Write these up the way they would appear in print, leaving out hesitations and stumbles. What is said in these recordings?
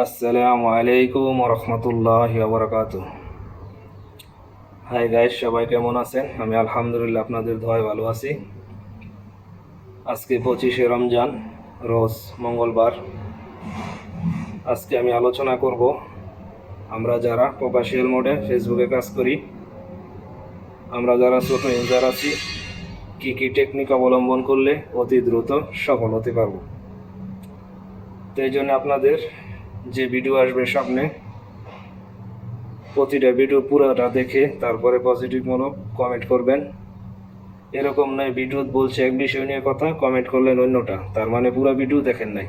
আসসালামু আলাইকুম রহমতুল্লাহি ওয়া বারাকাতুহু। হাই গাইস, সবাই কেমন আছেন? আমি আলহামদুলিল্লাহ আপনাদের দোয়ায় ভালো আছি। আজকে 25শে রমজান, রোজ মঙ্গলবার। আজকে আমি আলোচনা করব আমরা যারা প্রফেশনাল মোডে ফেসবুকে কাজ করি, আমরা যারা ছোট ইউজার আছি, কি কি টেকনিক অবলম্বন করলে অতি দ্রুত সফল হতে পারবো। তো এই জন্য আপনাদের যে ভিডিও আসবে সামনে, প্রতিটা ভিডিও পুরোটা দেখে তারপরে পজিটিভমূলক কমেন্ট করবেন। এরকম নয় ভিডিও বলছে এক বিষয় নিয়ে কথা, কমেন্ট করলেন অন্যটা, তার মানে পুরো ভিডিও দেখেন নাই।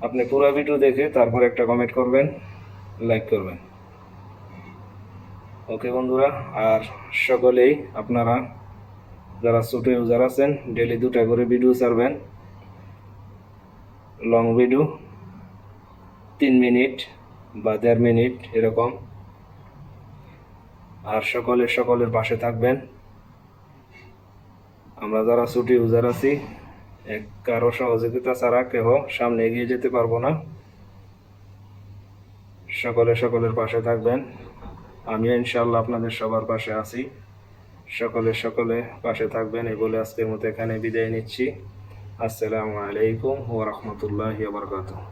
আপনি পুরো ভিডিও দেখে তারপর একটা কমেন্ট করবেন, লাইক করবেন। ওকে বন্ধুরা, আর সকলেই আপনারা যারা ছোট ইউজার আছেন ডেলি 2টা করে ভিডিও ছাড়বেন, লং ভিডিও 3 মিনিট বা 1.5 মিনিট এরকম। আর সকলের পাশে থাকবেন। আমরা যারা ছোট ইউজার আছি, কারো সহযোগিতা ছাড়া কেউ সামনে এগিয়ে যেতে পারবো না। সকলের পাশে থাকবেন। আমিও ইনশাআল্লাহ আপনাদের সবার পাশে আছি। সকলে পাশে থাকবেন এই বলে আজকের মতো এখানে বিদায় নিচ্ছি। আসসালামু আলাইকুম ওয়া রাহমাতুল্লাহি ওয়া বারাকাতুহু।